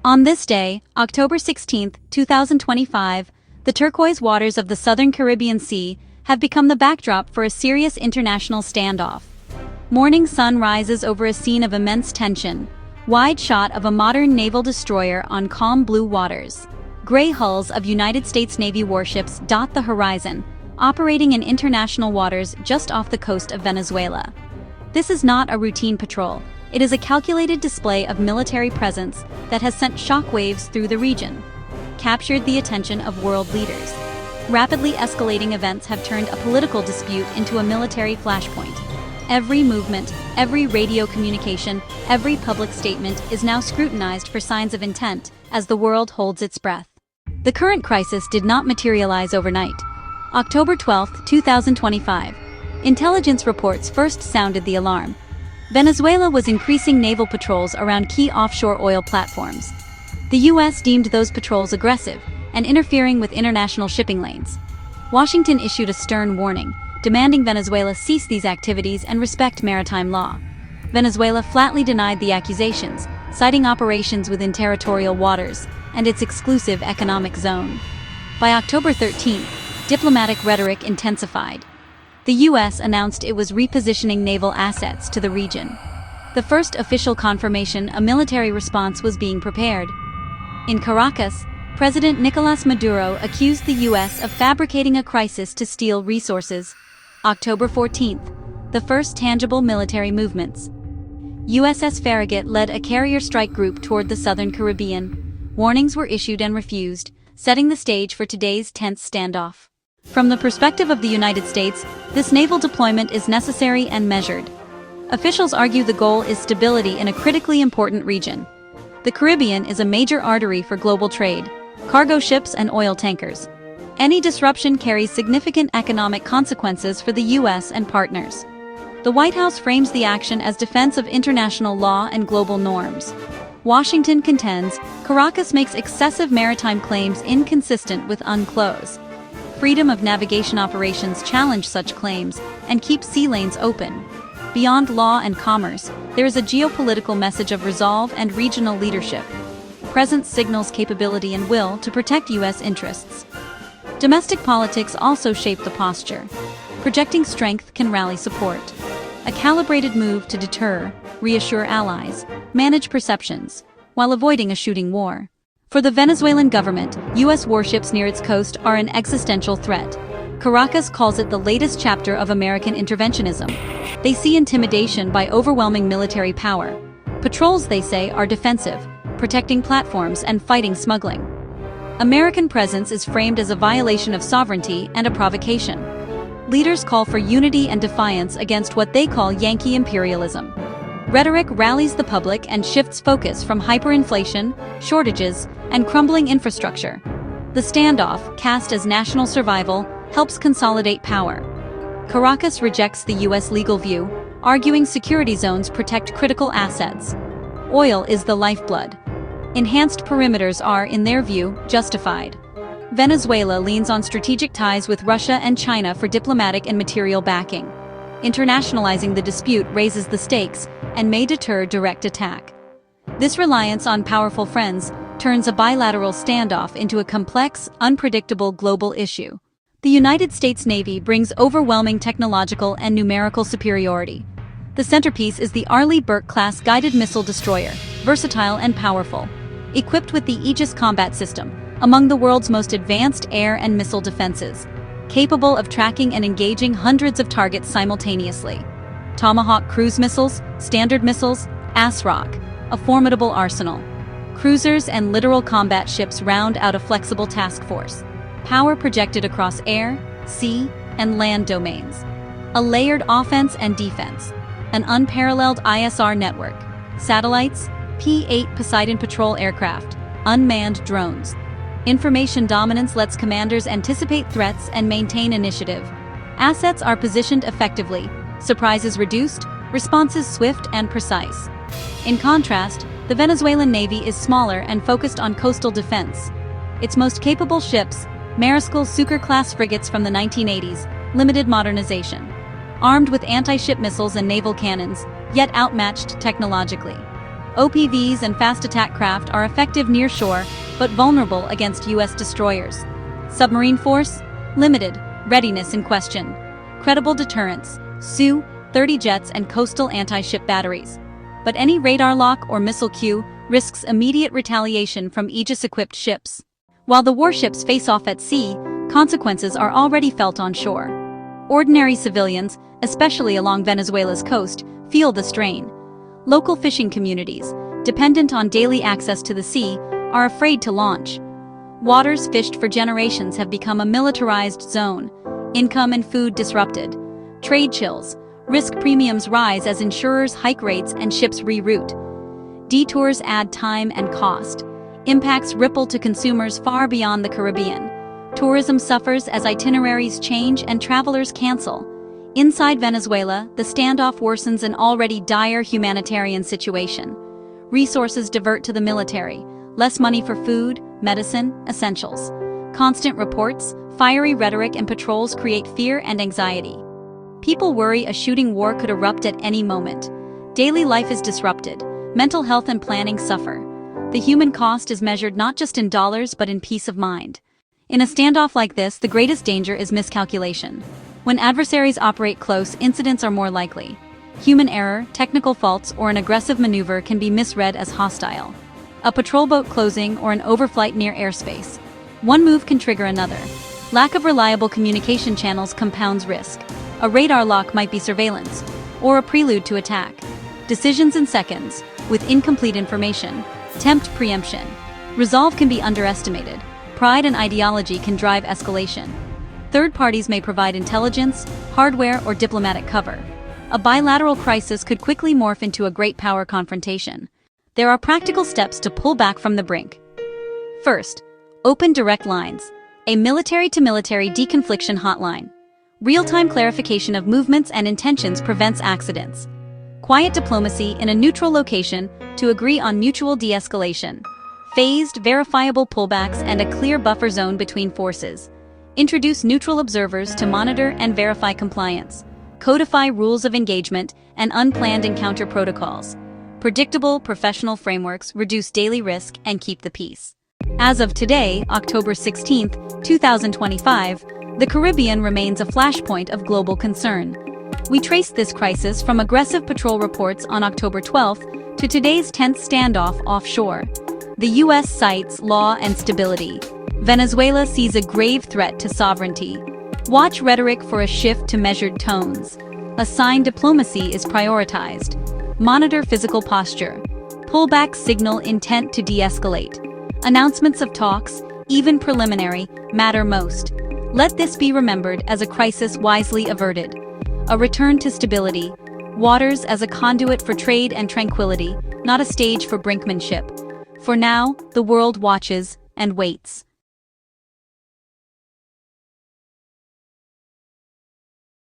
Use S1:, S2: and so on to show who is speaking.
S1: On this day, October 16, 2025, the turquoise waters of the southern Caribbean Sea have become the backdrop for a serious international standoff. Morning sun rises over a scene of immense tension. Wide shot of a modern naval destroyer on calm blue waters. Gray hulls of United States Navy warships dot the horizon, operating in international waters just off the coast of Venezuela. This is not a routine patrol. It is a calculated display of military presence that has sent shockwaves through the region, captured the attention of world leaders. Rapidly escalating events have turned a political dispute into a military flashpoint. Every movement, every radio communication, every public statement is now scrutinized for signs of intent as the world holds its breath. The current crisis did not materialize overnight. October 12, 2025. Intelligence reports first sounded the alarm. Venezuela was increasing naval patrols around key offshore oil platforms. The U.S. deemed those patrols aggressive and interfering with international shipping lanes. Washington issued a stern warning, demanding Venezuela cease these activities and respect maritime law. Venezuela flatly denied the accusations, citing operations within territorial waters and its exclusive economic zone. By October 13, diplomatic rhetoric intensified. The U.S. announced it was repositioning naval assets to the region. The first official confirmation a military response was being prepared. In Caracas, President Nicolás Maduro accused the U.S. of fabricating a crisis to steal resources. October 14th, the first tangible military movements. USS Farragut led a carrier strike group toward the southern Caribbean. Warnings were issued and refused, setting the stage for today's tense standoff. From the perspective of the United States, this naval deployment is necessary and measured. Officials argue the goal is stability in a critically important region. The Caribbean is a major artery for global trade, cargo ships and oil tankers. Any disruption carries significant economic consequences for the U.S. and partners. The White House frames the action as defense of international law and global norms. Washington contends Caracas makes excessive maritime claims inconsistent with UNCLOS. Freedom of navigation operations challenge such claims and keep sea lanes open. Beyond law and commerce, there is a geopolitical message of resolve and regional leadership. Presence signals capability and will to protect U.S. interests. Domestic politics also shape the posture. Projecting strength can rally support. A calibrated move to deter, reassure allies, manage perceptions, while avoiding a shooting war. For the Venezuelan government, U.S. warships near its coast are an existential threat. Caracas calls it the latest chapter of American interventionism. They see intimidation by overwhelming military power. Patrols, they say, are defensive, protecting platforms and fighting smuggling. American presence is framed as a violation of sovereignty and a provocation. Leaders call for unity and defiance against what they call Yankee imperialism. Rhetoric rallies the public and shifts focus from hyperinflation, shortages, and crumbling infrastructure. The standoff, cast as national survival, helps consolidate power. Caracas rejects the U.S. legal view, arguing security zones protect critical assets. Oil is the lifeblood. Enhanced perimeters are, in their view, justified. Venezuela leans on strategic ties with Russia and China for diplomatic and material backing. Internationalizing the dispute raises the stakes and may deter direct attack. This reliance on powerful friends turns a bilateral standoff into a complex, unpredictable global issue. The United States Navy brings overwhelming technological and numerical superiority. The centerpiece is the Arleigh Burke-class guided missile destroyer, versatile and powerful. Equipped with the Aegis combat system, among the world's most advanced air and missile defenses. Capable of tracking and engaging hundreds of targets simultaneously. Tomahawk cruise missiles, Standard missiles, ASROC, a formidable arsenal. Cruisers and littoral combat ships round out a flexible task force. Power projected across air, sea, and land domains. A layered offense and defense. An unparalleled ISR network. Satellites, P-8 Poseidon patrol aircraft, unmanned drones. Information dominance lets commanders anticipate threats and maintain initiative. Assets are positioned effectively, surprises reduced, responses swift and precise. In contrast, the Venezuelan Navy is smaller and focused on coastal defense. Its most capable ships, Mariscal Sucre-class frigates from the 1980s, limited modernization. Armed with anti-ship missiles and naval cannons, yet outmatched technologically. OPVs and fast attack craft are effective near shore, but vulnerable against U.S. destroyers. Submarine force? Limited. Readiness in question. Credible deterrence: Su-30 jets and coastal anti-ship batteries. But any radar lock or missile queue risks immediate retaliation from Aegis-equipped ships. While the warships face off at sea, consequences are already felt on shore. Ordinary civilians, especially along Venezuela's coast, feel the strain. Local fishing communities, dependent on daily access to the sea, are afraid to launch. Waters fished for generations have become a militarized zone, income and food disrupted. Trade chills, risk premiums rise as insurers hike rates and ships reroute. Detours add time and cost. Impacts ripple to consumers far beyond the Caribbean. Tourism suffers as itineraries change and travelers cancel. Inside Venezuela, the standoff worsens an already dire humanitarian situation. Resources divert to the military, less money for food, medicine, essentials. Constant reports, fiery rhetoric and patrols create fear and anxiety. People worry a shooting war could erupt at any moment. Daily life is disrupted. Mental health and planning suffer. The human cost is measured not just in dollars but in peace of mind. In a standoff like this, the greatest danger is miscalculation. When adversaries operate close, incidents are more likely. Human error, technical faults, or an aggressive maneuver can be misread as hostile. A patrol boat closing or an overflight near airspace. One move can trigger another. Lack of reliable communication channels compounds risk. A radar lock might be surveillance, or a prelude to attack. Decisions in seconds, with incomplete information, tempt preemption. Resolve can be underestimated. Pride and ideology can drive escalation. Third parties may provide intelligence, hardware, or diplomatic cover. A bilateral crisis could quickly morph into a great power confrontation. There are practical steps to pull back from the brink. First, open direct lines. A military-to-military deconfliction hotline. Real-time clarification of movements and intentions prevents accidents. Quiet diplomacy in a neutral location to agree on mutual de-escalation. Phased, verifiable pullbacks and a clear buffer zone between forces. Introduce neutral observers to monitor and verify compliance. Codify rules of engagement and unplanned encounter protocols. Predictable, professional frameworks reduce daily risk and keep the peace. As of today, October 16, 2025, the Caribbean remains a flashpoint of global concern. We traced this crisis from aggressive patrol reports on October 12 to today's tense standoff offshore. The U.S. cites law and stability. Venezuela sees a grave threat to sovereignty. Watch rhetoric for a shift to measured tones. Assigned diplomacy is prioritized. Monitor physical posture. Pullback signal intent to de-escalate. Announcements of talks, even preliminary, matter most. Let this be remembered as a crisis wisely averted. A return to stability. Waters as a conduit for trade and tranquility, not a stage for brinkmanship. For now, the world watches and waits.